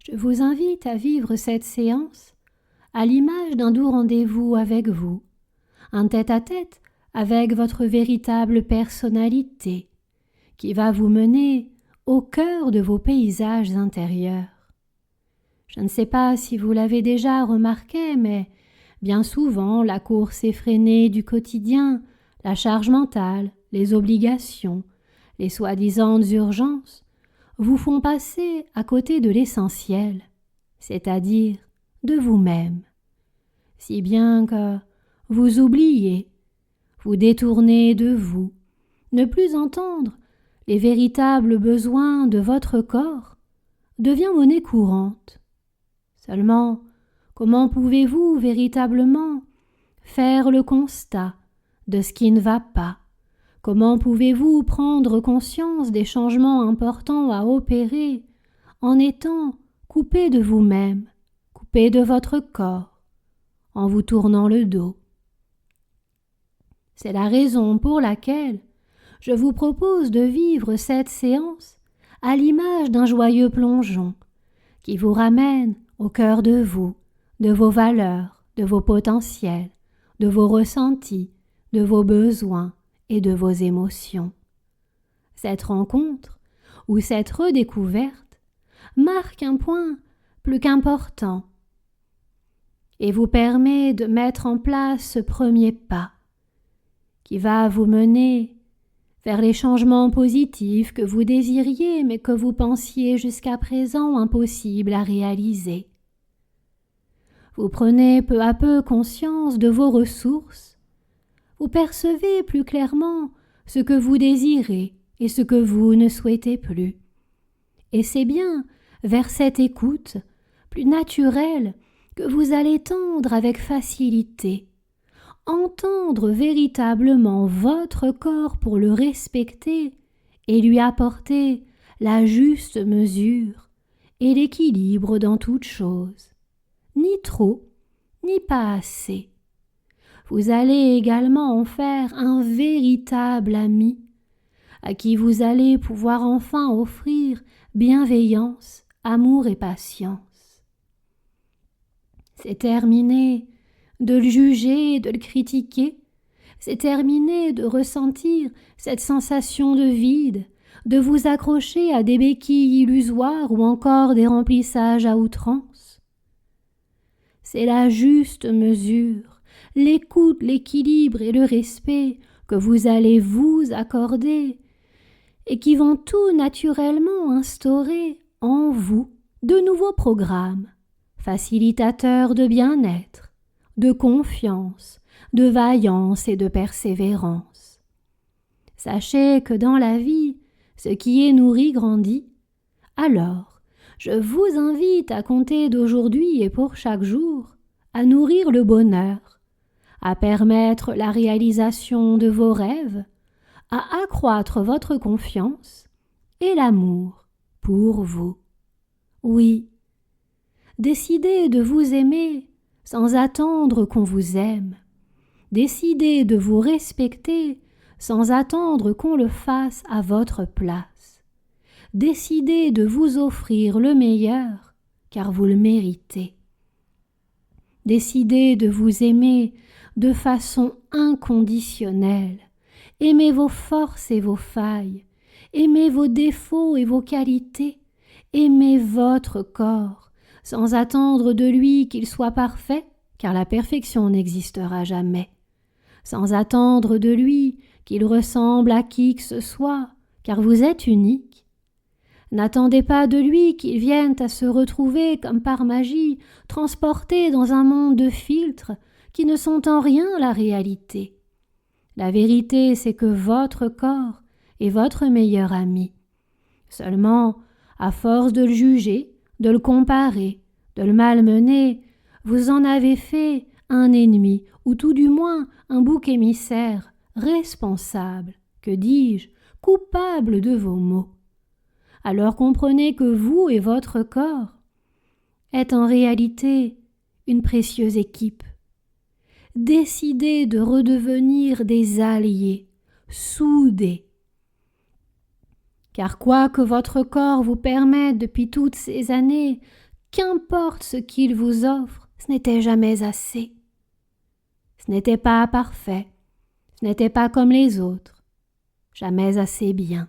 Je vous invite à vivre cette séance à l'image d'un doux rendez-vous avec vous, un tête-à-tête avec votre véritable personnalité qui va vous mener au cœur de vos paysages intérieurs. Je ne sais pas si vous l'avez déjà remarqué, mais bien souvent la course effrénée du quotidien, la charge mentale, les obligations, les soi-disant urgences vous font passer à côté de l'essentiel, c'est-à-dire de vous-même. Si bien que vous oubliez, vous détournez de vous, ne plus entendre les véritables besoins de votre corps devient monnaie courante. Seulement, comment pouvez-vous véritablement faire le constat de ce qui ne va pas? Comment pouvez-vous prendre conscience des changements importants à opérer en étant coupé de vous-même, coupé de votre corps, en vous tournant le dos? C'est la raison pour laquelle je vous propose de vivre cette séance à l'image d'un joyeux plongeon qui vous ramène au cœur de vous, de vos valeurs, de vos potentiels, de vos ressentis, de vos besoins et de vos émotions. Cette rencontre ou cette redécouverte marque un point plus qu'important et vous permet de mettre en place ce premier pas qui va vous mener vers les changements positifs que vous désiriez mais que vous pensiez jusqu'à présent impossibles à réaliser. Vous prenez peu à peu conscience de vos ressources, vous percevez plus clairement ce que vous désirez et ce que vous ne souhaitez plus. Et c'est bien vers cette écoute plus naturelle que vous allez tendre avec facilité, entendre véritablement votre corps pour le respecter et lui apporter la juste mesure et l'équilibre dans toute chose. Ni trop, ni pas assez. Vous allez également en faire un véritable ami, à qui vous allez pouvoir enfin offrir bienveillance, amour et patience. C'est terminé de le juger, de le critiquer, c'est terminé de ressentir cette sensation de vide, de vous accrocher à des béquilles illusoires ou encore des remplissages à outrance. C'est la juste mesure, l'écoute, l'équilibre et le respect que vous allez vous accorder et qui vont tout naturellement instaurer en vous de nouveaux programmes, facilitateurs de bien-être, de confiance, de vaillance et de persévérance. Sachez que dans la vie, ce qui est nourri grandit. Alors, je vous invite à compter d'aujourd'hui et pour chaque jour, à nourrir le bonheur, à permettre la réalisation de vos rêves, à accroître votre confiance et l'amour pour vous. Oui, décidez de vous aimer sans attendre qu'on vous aime. Décidez de vous respecter sans attendre qu'on le fasse à votre place. Décidez de vous offrir le meilleur, car vous le méritez. Décidez de vous aimer de façon inconditionnelle. Aimez vos forces et vos failles. Aimez vos défauts et vos qualités. Aimez votre corps, sans attendre de lui qu'il soit parfait, car la perfection n'existera jamais. Sans attendre de lui qu'il ressemble à qui que ce soit, car vous êtes unique. N'attendez pas de lui qu'il vienne à se retrouver comme par magie, transporté dans un monde de filtres qui ne sont en rien la réalité. La vérité, c'est que votre corps est votre meilleur ami. Seulement, à force de le juger, de le comparer, de le malmener, vous en avez fait un ennemi, ou tout du moins un bouc émissaire, responsable, que dis-je, coupable de vos maux. Alors comprenez que vous et votre corps êtes en réalité une précieuse équipe. Décidez de redevenir des alliés, soudés. Car quoi que votre corps vous permette depuis toutes ces années, qu'importe ce qu'il vous offre, ce n'était jamais assez. Ce n'était pas parfait, ce n'était pas comme les autres, jamais assez bien.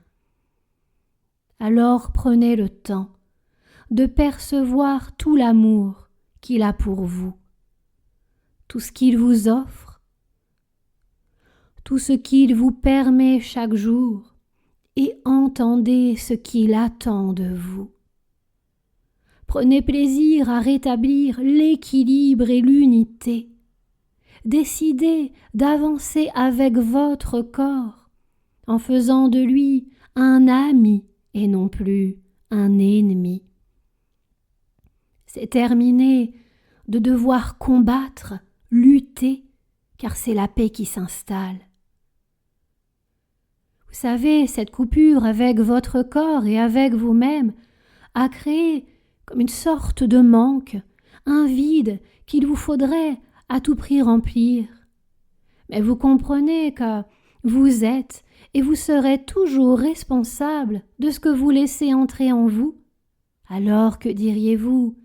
Alors prenez le temps de percevoir tout l'amour qu'il a pour vous, tout ce qu'il vous offre, tout ce qu'il vous permet chaque jour, et entendez ce qu'il attend de vous. Prenez plaisir à rétablir l'équilibre et l'unité. Décidez d'avancer avec votre corps en faisant de lui un ami et non plus un ennemi. C'est terminé de devoir combattre, lutter, car c'est la paix qui s'installe. Vous savez, cette coupure avec votre corps et avec vous-même a créé comme une sorte de manque, un vide qu'il vous faudrait à tout prix remplir. Mais vous comprenez que vous êtes et vous serez toujours responsable de ce que vous laissez entrer en vous. Alors que diriez-vous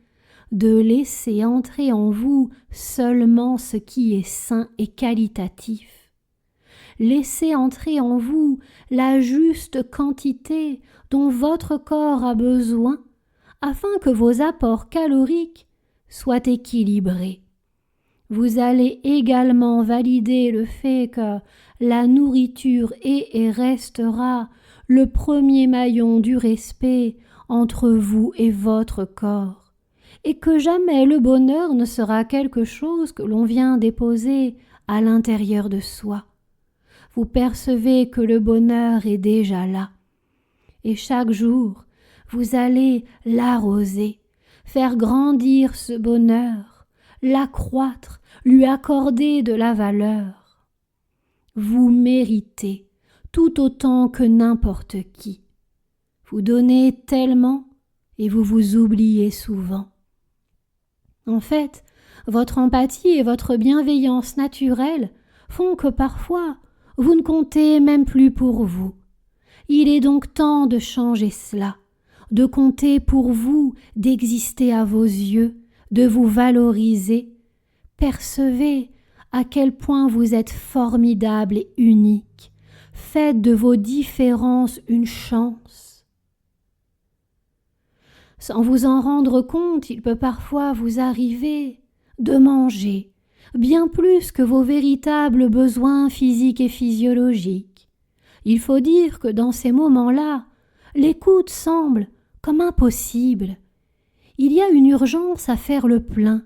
de laisser entrer en vous seulement ce qui est sain et qualitatif? Laissez entrer en vous la juste quantité dont votre corps a besoin afin que vos apports caloriques soient équilibrés. Vous allez également valider le fait que la nourriture est et restera le premier maillon du respect entre vous et votre corps, et que jamais le bonheur ne sera quelque chose que l'on vient déposer à l'intérieur de soi. Vous percevez que le bonheur est déjà là, et chaque jour, vous allez l'arroser, faire grandir ce bonheur, l'accroître, lui accorder de la valeur. Vous méritez tout autant que n'importe qui. Vous donnez tellement et vous vous oubliez souvent. En fait, votre empathie et votre bienveillance naturelle font que parfois vous ne comptez même plus pour vous. Il est donc temps de changer cela, de compter pour vous, d'exister à vos yeux, de vous valoriser. Percevez à quel point vous êtes formidable et unique. Faites de vos différences une chance. Sans vous en rendre compte, il peut parfois vous arriver de manger bien plus que vos véritables besoins physiques et physiologiques. Il faut dire que dans ces moments-là, l'écoute semble comme impossible. Il y a une urgence à faire le plein,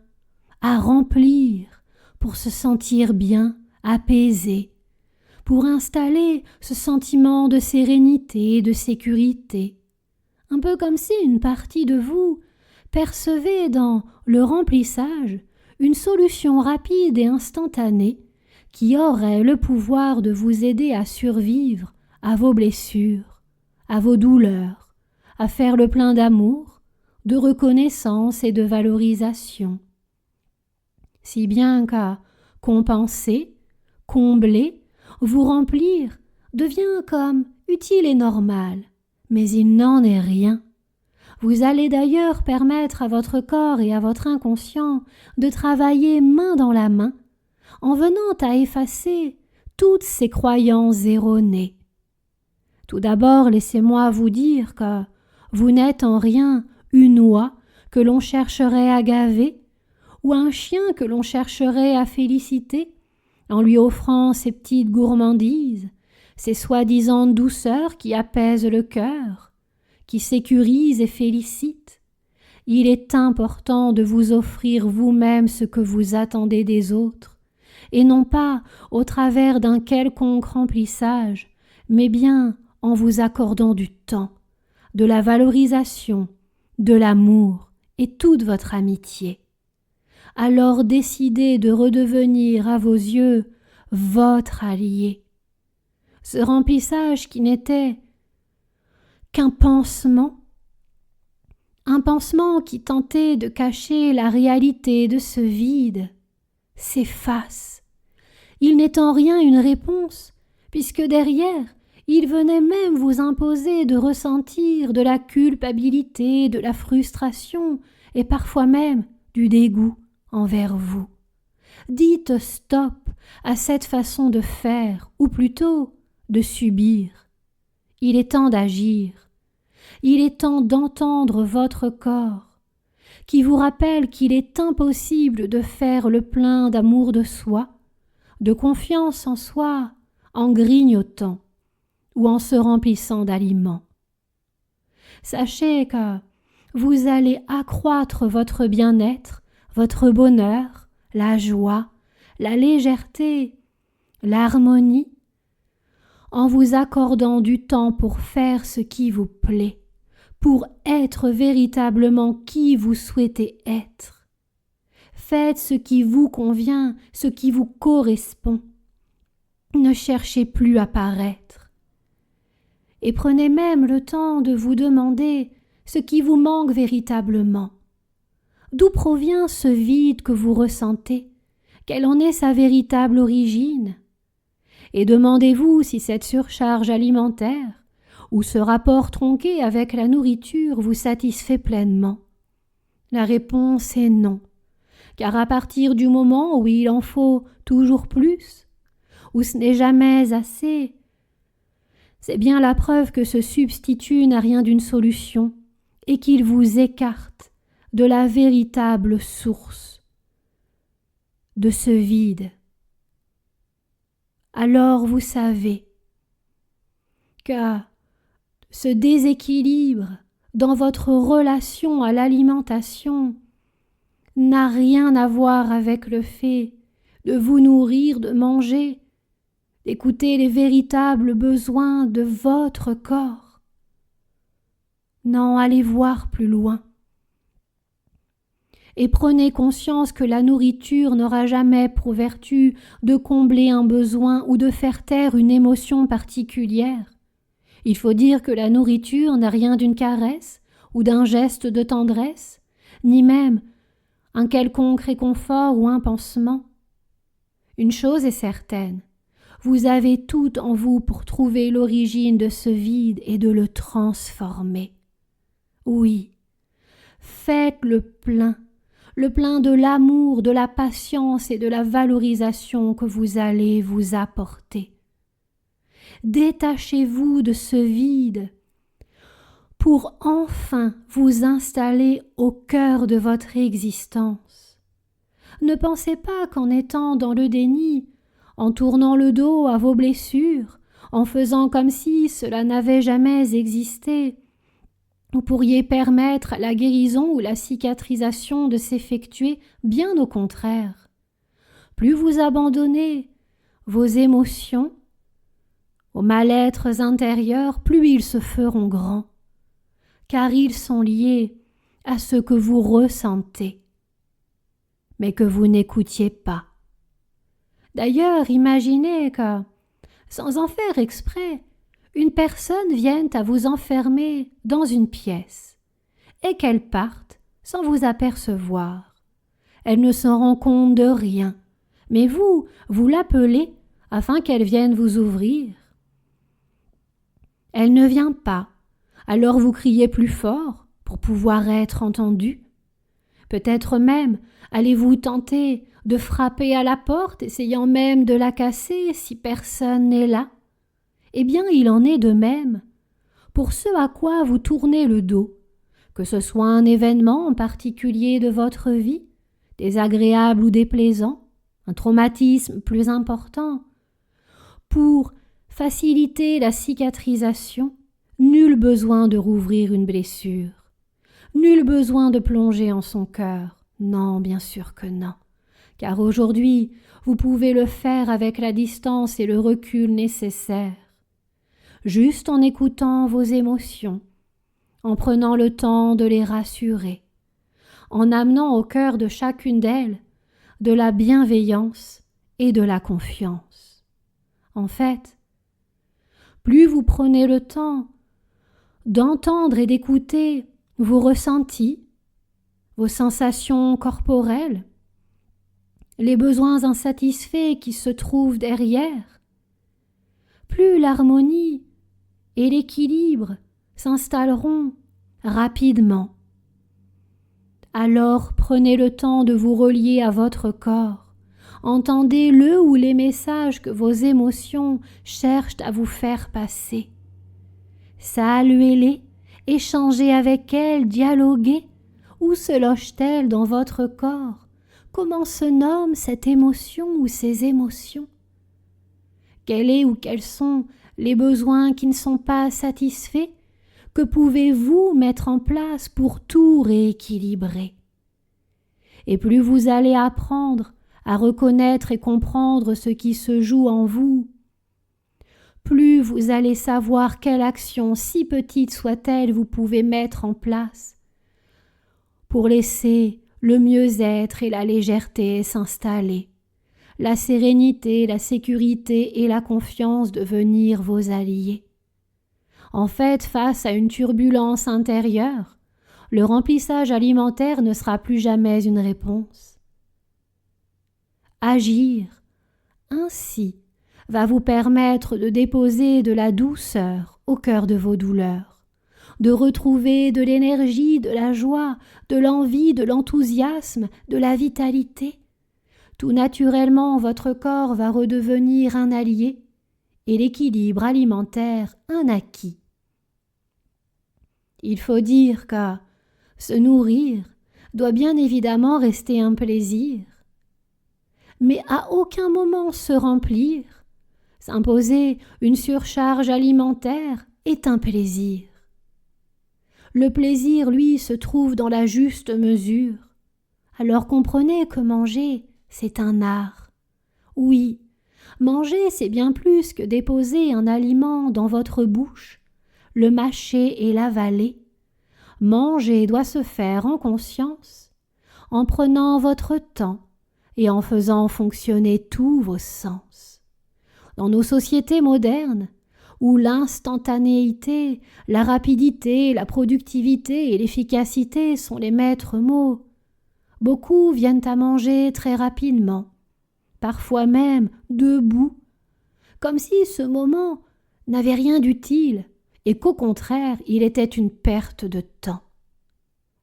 à remplir, pour se sentir bien, apaisé, pour installer ce sentiment de sérénité et de sécurité. Un peu comme si une partie de vous percevait dans le remplissage une solution rapide et instantanée qui aurait le pouvoir de vous aider à survivre à vos blessures, à vos douleurs, à faire le plein d'amour, de reconnaissance et de valorisation. Si bien qu'à compenser, combler, vous remplir devient comme utile et normal, mais il n'en est rien. Vous allez d'ailleurs permettre à votre corps et à votre inconscient de travailler main dans la main, en venant à effacer toutes ces croyances erronées. Tout d'abord, laissez-moi vous dire que vous n'êtes en rien une oie que l'on chercherait à gaver, ou un chien que l'on chercherait à féliciter, en lui offrant ses petites gourmandises, ces soi-disant douceurs qui apaisent le cœur, qui sécurisent et félicitent. Il est important de vous offrir vous-même ce que vous attendez des autres, et non pas au travers d'un quelconque remplissage, mais bien en vous accordant du temps, de la valorisation, de l'amour et toute votre amitié. Alors décidez de redevenir à vos yeux votre allié. Ce remplissage qui n'était qu'un pansement, un pansement qui tentait de cacher la réalité de ce vide, s'efface. Il n'est en rien une réponse, puisque derrière, il venait même vous imposer de ressentir de la culpabilité, de la frustration et parfois même du dégoût envers vous. Dites stop à cette façon de faire, ou plutôt de subir. Il est temps d'agir. Il est temps d'entendre votre corps, qui vous rappelle qu'il est impossible de faire le plein d'amour de soi, de confiance en soi, en grignotant ou en se remplissant d'aliments. Sachez que vous allez accroître votre bien-être, votre bonheur, la joie, la légèreté, l'harmonie, en vous accordant du temps pour faire ce qui vous plaît, pour être véritablement qui vous souhaitez être. Faites ce qui vous convient, ce qui vous correspond. Ne cherchez plus à paraître. Et prenez même le temps de vous demander ce qui vous manque véritablement. D'où provient ce vide que vous ressentez? Quelle en est sa véritable origine? Et demandez-vous si cette surcharge alimentaire ou ce rapport tronqué avec la nourriture vous satisfait pleinement. La réponse est non, car à partir du moment où il en faut toujours plus, où ce n'est jamais assez, c'est bien la preuve que ce substitut n'a rien d'une solution et qu'il vous écarte de la véritable source de ce vide. Alors vous savez que ce déséquilibre dans votre relation à l'alimentation n'a rien à voir avec le fait de vous nourrir, de manger, d'écouter les véritables besoins de votre corps. Non, allez voir plus loin. Et prenez conscience que la nourriture n'aura jamais pour vertu de combler un besoin ou de faire taire une émotion particulière. Il faut dire que la nourriture n'a rien d'une caresse ou d'un geste de tendresse, ni même un quelconque réconfort ou un pansement. Une chose est certaine, vous avez tout en vous pour trouver l'origine de ce vide et de le transformer. Oui, faites le plein de l'amour, de la patience et de la valorisation que vous allez vous apporter. Détachez-vous de ce vide pour enfin vous installer au cœur de votre existence. Ne pensez pas qu'en étant dans le déni, en tournant le dos à vos blessures, en faisant comme si cela n'avait jamais existé, vous pourriez permettre à la guérison ou la cicatrisation de s'effectuer, bien au contraire. Plus vous abandonnez vos émotions, aux mal-êtres intérieurs, plus ils se feront grands, car ils sont liés à ce que vous ressentez, mais que vous n'écoutiez pas. D'ailleurs, imaginez que, sans en faire exprès, une personne vienne à vous enfermer dans une pièce et qu'elle parte sans vous apercevoir. Elle ne se rend compte de rien, mais vous l'appelez afin qu'elle vienne vous ouvrir. Elle ne vient pas, alors vous criez plus fort pour pouvoir être entendu. Peut-être même allez-vous tenter de frapper à la porte, essayant même de la casser si personne n'est là. Eh bien, il en est de même pour ce à quoi vous tournez le dos, que ce soit un événement en particulier de votre vie, désagréable ou déplaisant, un traumatisme plus important. Pour faciliter la cicatrisation, nul besoin de rouvrir une blessure, nul besoin de plonger en son cœur. Non, bien sûr que non, car aujourd'hui, vous pouvez le faire avec la distance et le recul nécessaires, juste en écoutant vos émotions, en prenant le temps de les rassurer, en amenant au cœur de chacune d'elles de la bienveillance et de la confiance. En fait, plus vous prenez le temps d'entendre et d'écouter vos ressentis, vos sensations corporelles, les besoins insatisfaits qui se trouvent derrière, plus l'harmonie et l'équilibre s'installeront rapidement. Alors prenez le temps de vous relier à votre corps. Entendez le ou les messages que vos émotions cherchent à vous faire passer. Saluez-les, échangez avec elles, dialoguez. Où se loge-t-elle dans votre corps? Comment se nomme cette émotion ou ces émotions? Quels est ou quels sont les besoins qui ne sont pas satisfaits? Que pouvez-vous mettre en place pour tout rééquilibrer? Et plus vous allez apprendre à reconnaître et comprendre ce qui se joue en vous, plus vous allez savoir quelle action, si petite soit-elle, vous pouvez mettre en place pour laisser le mieux-être et la légèreté s'installer, la sérénité, la sécurité et la confiance devenir vos alliés. En fait, face à une turbulence intérieure, le remplissage alimentaire ne sera plus jamais une réponse. Agir ainsi va vous permettre de déposer de la douceur au cœur de vos douleurs, de retrouver de l'énergie, de la joie, de l'envie, de l'enthousiasme, de la vitalité. Tout naturellement, votre corps va redevenir un allié et l'équilibre alimentaire un acquis. Il faut dire que se nourrir doit bien évidemment rester un plaisir, mais à aucun moment se remplir, s'imposer une surcharge alimentaire est un plaisir. Le plaisir, lui, se trouve dans la juste mesure. Alors comprenez que manger, c'est un art. Oui, manger, c'est bien plus que déposer un aliment dans votre bouche, le mâcher et l'avaler. Manger doit se faire en conscience, en prenant votre temps et en faisant fonctionner tous vos sens. Dans nos sociétés modernes, où l'instantanéité, la rapidité, la productivité et l'efficacité sont les maîtres mots, beaucoup viennent à manger très rapidement, parfois même debout, comme si ce moment n'avait rien d'utile et qu'au contraire il était une perte de temps.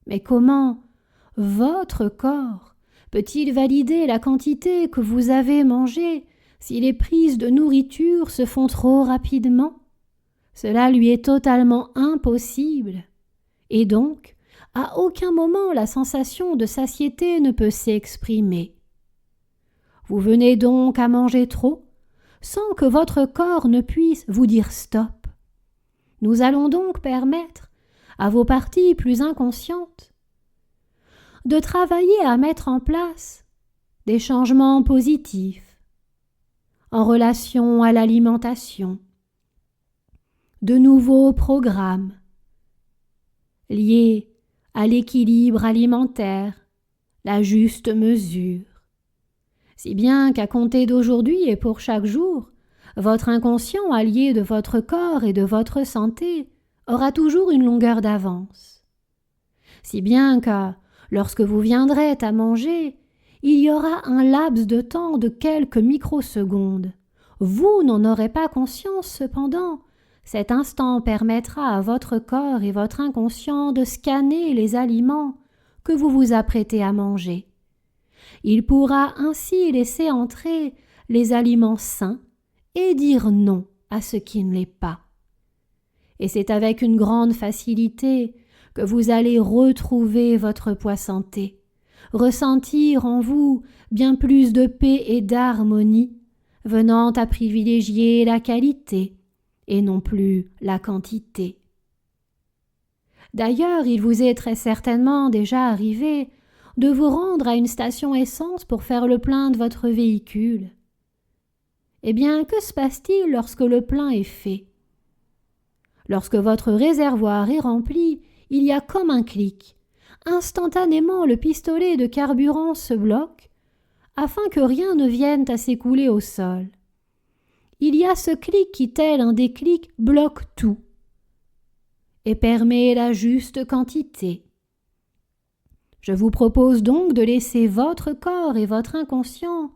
Mais comment votre corps peut-il valider la quantité que vous avez mangée si les prises de nourriture se font trop rapidement? Cela lui est totalement impossible. Et donc, à aucun moment la sensation de satiété ne peut s'exprimer. Vous venez donc à manger trop, sans que votre corps ne puisse vous dire stop. Nous allons donc permettre à vos parties plus inconscientes de travailler à mettre en place des changements positifs en relation à l'alimentation, de nouveaux programmes liés à l'équilibre alimentaire, la juste mesure, si bien qu'à compter d'aujourd'hui et pour chaque jour, votre inconscient allié de votre corps et de votre santé aura toujours une longueur d'avance. Si bien que, lorsque vous viendrez à manger, il y aura un laps de temps de quelques microsecondes. Vous n'en aurez pas conscience cependant. Cet instant permettra à votre corps et votre inconscient de scanner les aliments que vous vous apprêtez à manger. Il pourra ainsi laisser entrer les aliments sains et dire non à ce qui ne l'est pas. Et c'est avec une grande facilité que vous allez retrouver votre poids santé, ressentir en vous bien plus de paix et d'harmonie, venant à privilégier la qualité et non plus la quantité. D'ailleurs, il vous est très certainement déjà arrivé de vous rendre à une station essence pour faire le plein de votre véhicule. Eh bien, que se passe-t-il lorsque le plein est fait? Lorsque votre réservoir est rempli, il y a comme un clic. Instantanément, le pistolet de carburant se bloque afin que rien ne vienne à s'écouler au sol. Il y a ce clic qui, tel un déclic, bloque tout et permet la juste quantité. Je vous propose donc de laisser votre corps et votre inconscient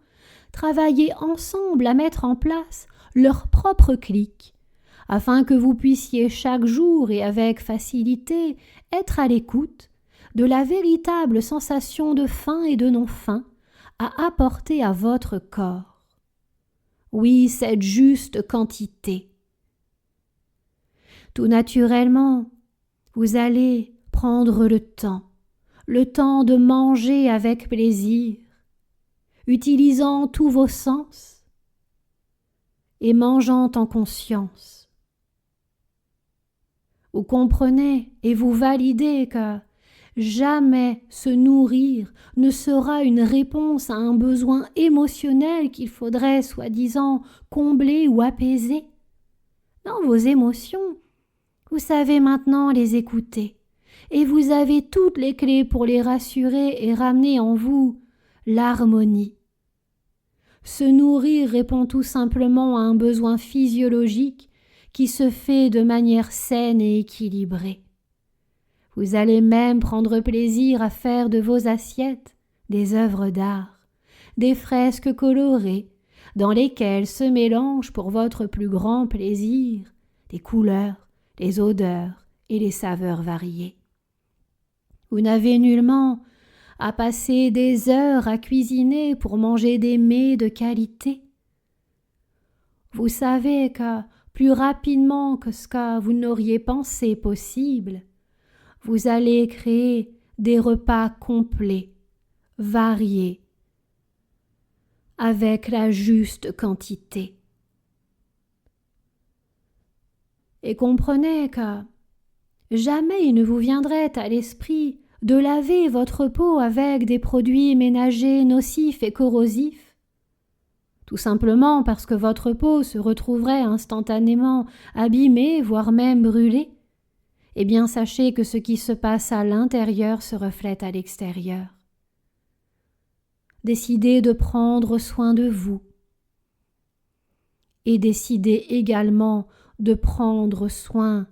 travailler ensemble à mettre en place leur propre clic, afin que vous puissiez chaque jour et avec facilité être à l'écoute de la véritable sensation de faim et de non-faim à apporter à votre corps. Oui, cette juste quantité. Tout naturellement, vous allez prendre le temps de manger avec plaisir, utilisant tous vos sens et mangeant en conscience. Vous comprenez et vous validez que jamais se nourrir ne sera une réponse à un besoin émotionnel qu'il faudrait soi-disant combler ou apaiser. Dans vos émotions, vous savez maintenant les écouter et vous avez toutes les clés pour les rassurer et ramener en vous l'harmonie. Se nourrir répond tout simplement à un besoin physiologique qui se fait de manière saine et équilibrée. Vous allez même prendre plaisir à faire de vos assiettes des œuvres d'art, des fresques colorées, dans lesquelles se mélangent pour votre plus grand plaisir les couleurs, les odeurs et les saveurs variées. Vous n'avez nullement à passer des heures à cuisiner pour manger des mets de qualité. Vous savez que plus rapidement que ce que vous n'auriez pensé possible, vous allez créer des repas complets, variés, avec la juste quantité. Et comprenez que jamais il ne vous viendrait à l'esprit de laver votre peau avec des produits ménagers nocifs et corrosifs, tout simplement parce que votre peau se retrouverait instantanément abîmée, voire même brûlée. Eh bien, sachez que ce qui se passe à l'intérieur se reflète à l'extérieur. Décidez de prendre soin de vous et décidez également de prendre soin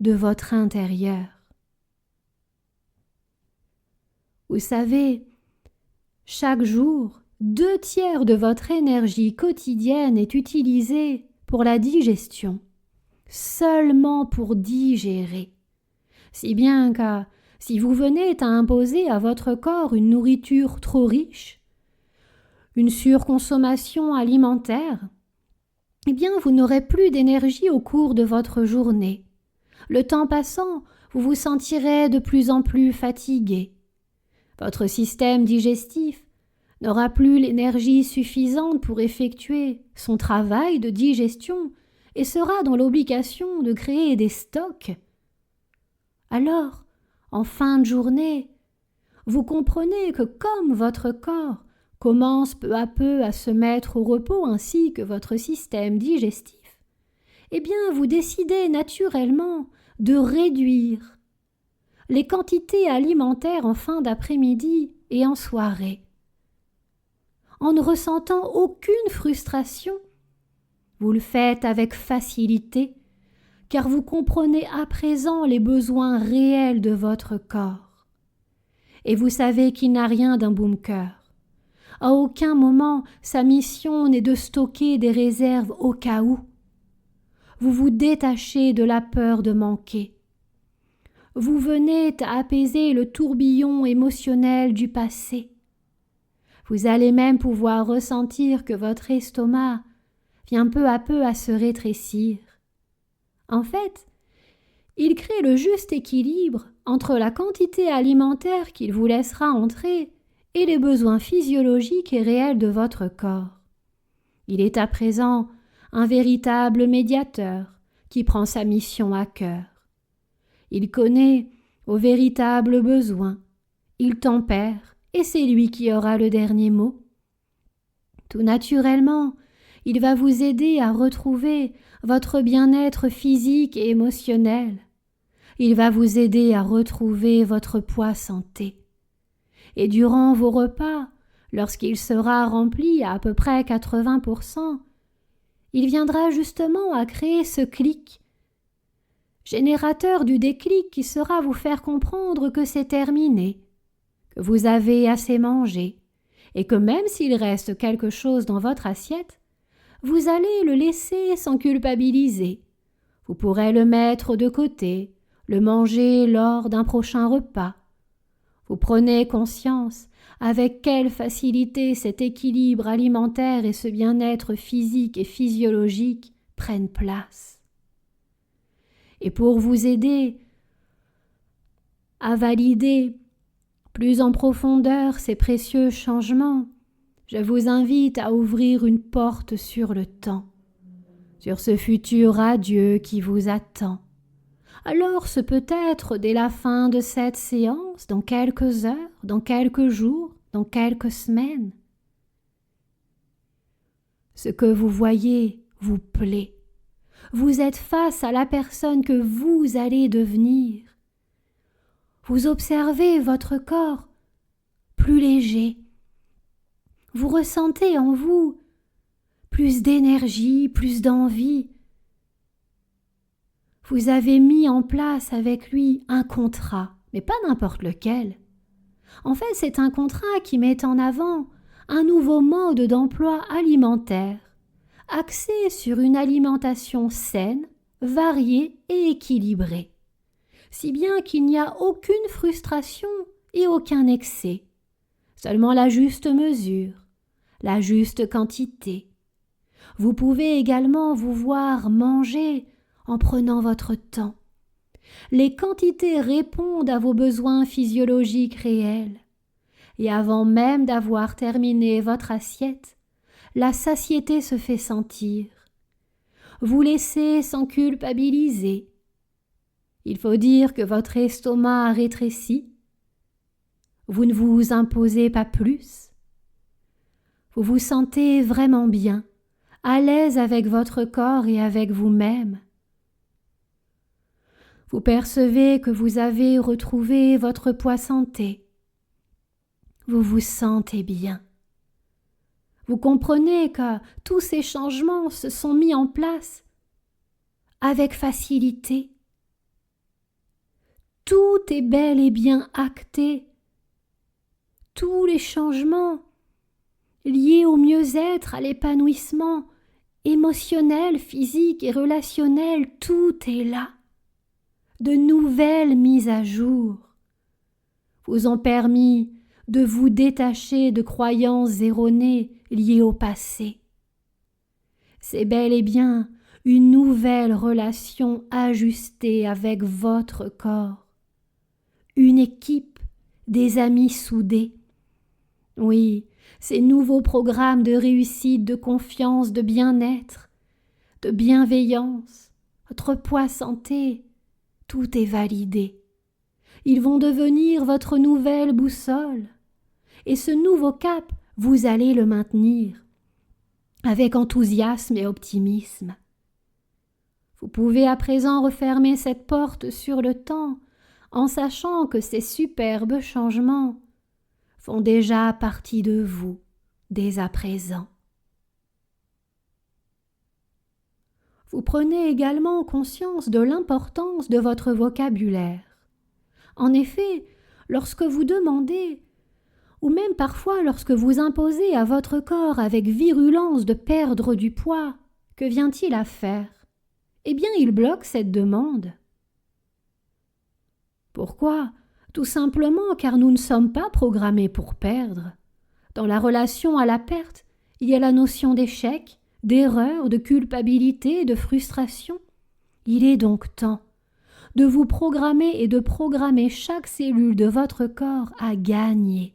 de votre intérieur. Vous savez, chaque jour, 2/3 de votre énergie quotidienne est utilisée pour la digestion, seulement pour digérer. Si bien que, si vous venez à imposer à votre corps une nourriture trop riche, une surconsommation alimentaire, eh bien vous n'aurez plus d'énergie au cours de votre journée. Le temps passant, vous vous sentirez de plus en plus fatigué. Votre système digestif n'aura plus l'énergie suffisante pour effectuer son travail de digestion et sera dans l'obligation de créer des stocks. Alors, en fin de journée, vous comprenez que comme votre corps commence peu à peu à se mettre au repos ainsi que votre système digestif, eh bien vous décidez naturellement de réduire les quantités alimentaires en fin d'après-midi et en soirée. En ne ressentant aucune frustration, vous le faites avec facilité, car vous comprenez à présent les besoins réels de votre corps. Et vous savez qu'il n'a rien d'un bunker. À aucun moment, sa mission n'est de stocker des réserves au cas où. Vous vous détachez de la peur de manquer. Vous venez à apaiser le tourbillon émotionnel du passé. Vous allez même pouvoir ressentir que votre estomac vient peu à peu à se rétrécir. En fait, il crée le juste équilibre entre la quantité alimentaire qu'il vous laissera entrer et les besoins physiologiques et réels de votre corps. Il est à présent un véritable médiateur qui prend sa mission à cœur. Il connaît vos véritables besoins, il tempère et c'est lui qui aura le dernier mot. Tout naturellement, il va vous aider à retrouver votre bien-être physique et émotionnel. Il va vous aider à retrouver votre poids santé. Et durant vos repas, lorsqu'il sera rempli à peu près 80%, il viendra justement à créer ce clic, générateur du déclic qui sera vous faire comprendre que c'est terminé, que vous avez assez mangé, et que même s'il reste quelque chose dans votre assiette, vous allez le laisser sans culpabiliser. Vous pourrez le mettre de côté, le manger lors d'un prochain repas, Vous prenez conscience avec quelle facilité cet équilibre alimentaire et ce bien-être physique et physiologique prennent place. Et pour vous aider à valider plus en profondeur ces précieux changements, je vous invite à ouvrir une porte sur le temps, sur ce futur radieux qui vous attend. Alors ce peut être dès la fin de cette séance, dans quelques heures, dans quelques jours, dans quelques semaines. Ce que vous voyez vous plaît. Vous êtes face à la personne que vous allez devenir. Vous observez votre corps plus léger. Vous ressentez en vous plus d'énergie, plus d'envie. Vous avez mis en place avec lui un contrat, mais pas n'importe lequel. En fait, c'est un contrat qui met en avant un nouveau mode d'emploi alimentaire, axé sur une alimentation saine, variée et équilibrée, si bien qu'il n'y a aucune frustration et aucun excès, seulement la juste mesure, la juste quantité. Vous pouvez également vous voir manger en prenant votre temps. Les quantités répondent à vos besoins physiologiques réels. Et avant même d'avoir terminé votre assiette, la satiété se fait sentir. Vous laissez sans culpabiliser. Il faut dire que votre estomac a rétréci. Vous ne vous imposez pas plus. Vous vous sentez vraiment bien, à l'aise avec votre corps et avec vous-même. Vous percevez que vous avez retrouvé votre poids santé. Vous vous sentez bien. Vous comprenez que tous ces changements se sont mis en place avec facilité. Tout est bel et bien acté. Tous les changements liés au mieux-être, à l'épanouissement émotionnel, physique et relationnel, tout est là. De nouvelles mises à jour vous ont permis de vous détacher de croyances erronées liées au passé. C'est bel et bien une nouvelle relation ajustée avec votre corps, une équipe, des amis soudés. Oui, ces nouveaux programmes de réussite, de confiance, de bien-être, de bienveillance, votre poids santé, tout est validé. Ils vont devenir votre nouvelle boussole. Et ce nouveau cap, vous allez le maintenir avec enthousiasme et optimisme. Vous pouvez à présent refermer cette porte sur le temps en sachant que ces superbes changements font déjà partie de vous dès à présent. Vous prenez également conscience de l'importance de votre vocabulaire. En effet, lorsque vous demandez, ou même parfois lorsque vous imposez à votre corps avec virulence de perdre du poids, que vient-il à faire? Eh bien, il bloque cette demande. Pourquoi? Tout simplement car nous ne sommes pas programmés pour perdre. Dans la relation à la perte, il y a la notion d'échec, d'erreur, de culpabilité, de frustration. Il est donc temps de vous programmer et de programmer chaque cellule de votre corps à gagner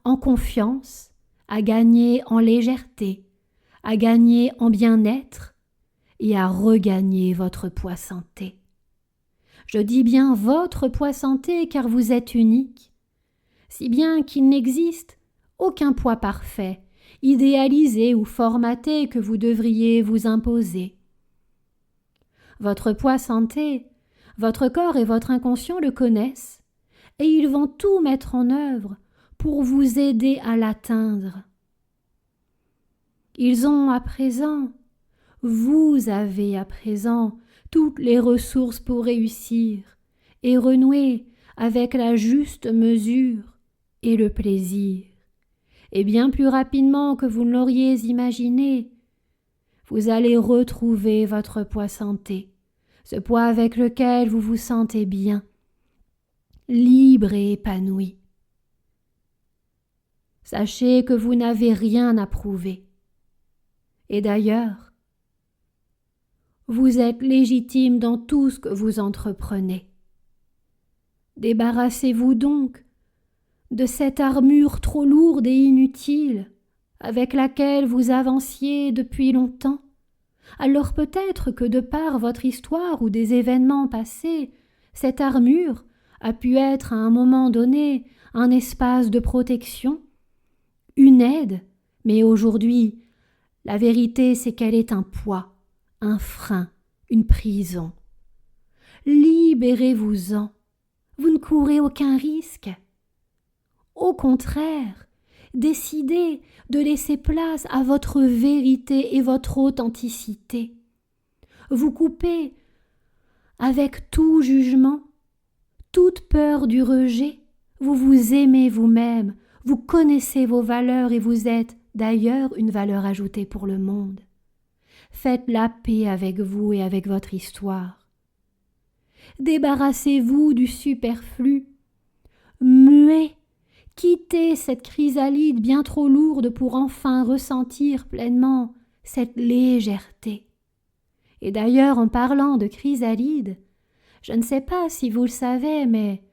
en confiance, à gagner en légèreté, à gagner en bien-être et à regagner votre poids santé. Je dis bien votre poids santé car vous êtes unique, si bien qu'il n'existe aucun poids parfait, idéalisé ou formaté que vous devriez vous imposer. Votre poids santé, votre corps et votre inconscient le connaissent, et ils vont tout mettre en œuvre pour vous aider à l'atteindre. Ils ont à présent, vous avez à présent toutes les ressources pour réussir et renouer avec la juste mesure et le plaisir. Et bien plus rapidement que vous ne l'auriez imaginé, vous allez retrouver votre poids santé, ce poids avec lequel vous vous sentez bien, libre et épanoui. Sachez que vous n'avez rien à prouver. Et d'ailleurs, vous êtes légitime dans tout ce que vous entreprenez. Débarrassez-vous donc de cette armure trop lourde et inutile avec laquelle vous avanciez depuis longtemps. Alors peut-être que de par votre histoire ou des événements passés, cette armure a pu être à un moment donné un espace de protection, une aide, mais aujourd'hui, la vérité c'est qu'elle est un poids, un frein, une prison. Libérez-vous-en, vous ne courez aucun risque. Au contraire, décidez de laisser place à votre vérité et votre authenticité. Vous coupez avec tout jugement, toute peur du rejet. Vous vous aimez vous-même, vous connaissez vos valeurs et vous êtes d'ailleurs une valeur ajoutée pour le monde. Faites la paix avec vous et avec votre histoire. Débarrassez-vous du superflu. Muez. Quittez cette chrysalide bien trop lourde pour enfin ressentir pleinement cette légèreté. Et d'ailleurs, en parlant de chrysalide, je ne sais pas si vous le savez, mais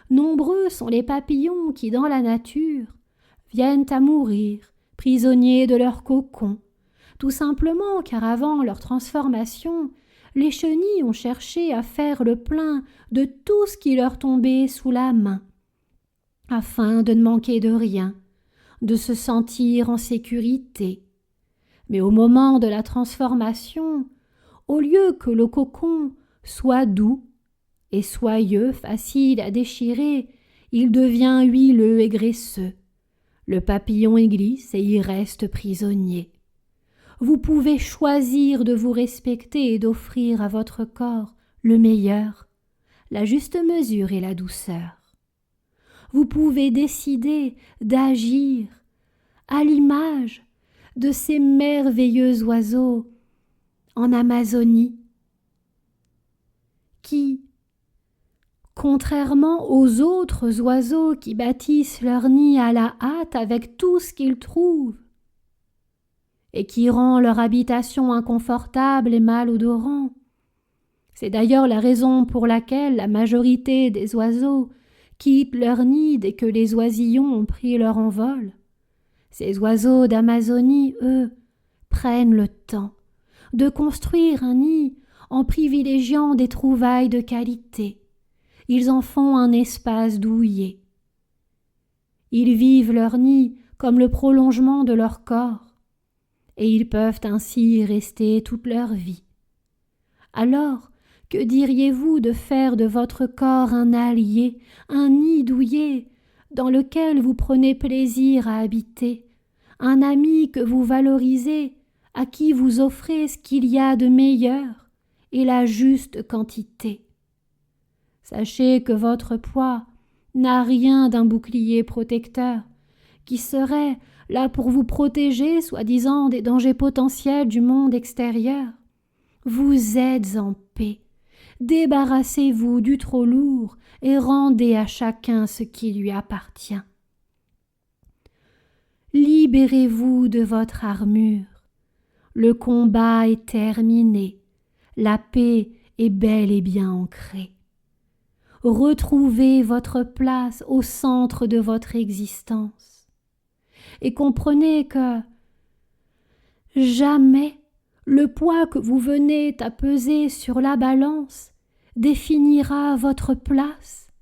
nombreux sont les papillons qui, dans la nature, viennent à mourir, prisonniers de leur cocon, tout simplement car avant leur transformation, les chenilles ont cherché à faire le plein de tout ce qui leur tombait sous la main, afin de ne manquer de rien, de se sentir en sécurité. Mais au moment de la transformation, au lieu que le cocon soit doux et soyeux, facile à déchirer, il devient huileux et graisseux. Le papillon y glisse et y reste prisonnier. Vous pouvez choisir de vous respecter et d'offrir à votre corps le meilleur, la juste mesure et la douceur. Vous pouvez décider d'agir à l'image de ces merveilleux oiseaux en Amazonie qui, contrairement aux autres oiseaux qui bâtissent leur nid à la hâte avec tout ce qu'ils trouvent et qui rend leur habitation inconfortable et malodorant, c'est d'ailleurs la raison pour laquelle la majorité des oiseaux quittent leur nid dès que les oisillons ont pris leur envol. Ces oiseaux d'Amazonie, eux, prennent le temps de construire un nid en privilégiant des trouvailles de qualité. Ils en font un espace douillet. Ils vivent leur nid comme le prolongement de leur corps, et ils peuvent ainsi y rester toute leur vie. Alors, que diriez-vous de faire de votre corps un allié, un nid douillet, dans lequel vous prenez plaisir à habiter, un ami que vous valorisez, à qui vous offrez ce qu'il y a de meilleur et la juste quantité. Sachez que votre poids n'a rien d'un bouclier protecteur, qui serait là pour vous protéger, soi-disant, des dangers potentiels du monde extérieur. Vous êtes en paix. Débarrassez-vous du trop lourd et rendez à chacun ce qui lui appartient. Libérez-vous de votre armure. Le combat est terminé. La paix est bel et bien ancrée. Retrouvez votre place au centre de votre existence. Et comprenez que jamais le poids que vous venez à peser sur la balance définira votre place,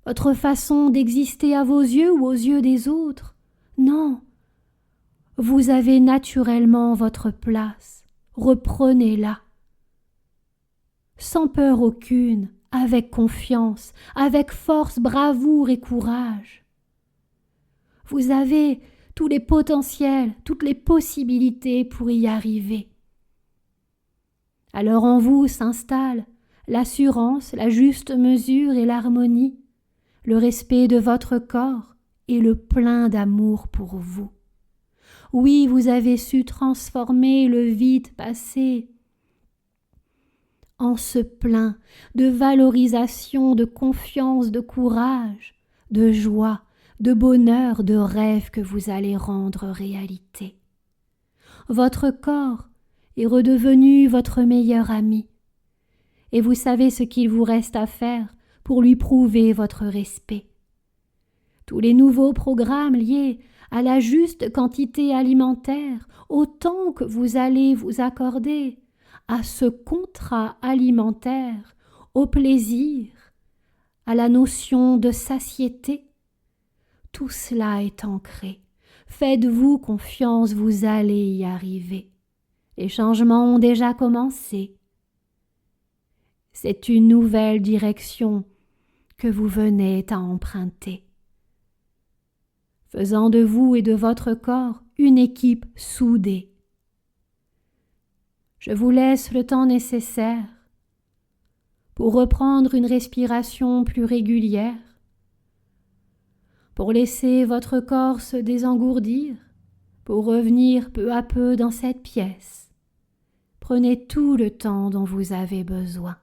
votre façon d'exister à vos yeux ou aux yeux des autres. Non, vous avez naturellement votre place, reprenez-la. Sans peur aucune, avec confiance, avec force, bravoure et courage. Vous avez tous les potentiels, toutes les possibilités pour y arriver. Alors en vous s'installe l'assurance, la juste mesure et l'harmonie, le respect de votre corps et le plein d'amour pour vous. Oui, vous avez su transformer le vide passé en ce plein de valorisation, de confiance, de courage, de joie, de bonheur, de rêve que vous allez rendre réalité. Votre corps est redevenu votre meilleur ami, et vous savez ce qu'il vous reste à faire pour lui prouver votre respect. Tous les nouveaux programmes liés à la juste quantité alimentaire, au temps que vous allez vous accorder, à ce contrat alimentaire, au plaisir, à la notion de satiété, tout cela est ancré. Faites-vous confiance, vous allez y arriver. Les changements ont déjà commencé. C'est une nouvelle direction que vous venez à emprunter, faisant de vous et de votre corps une équipe soudée. Je vous laisse le temps nécessaire pour reprendre une respiration plus régulière, pour laisser votre corps se désengourdir, pour revenir peu à peu dans cette pièce. Prenez tout le temps dont vous avez besoin.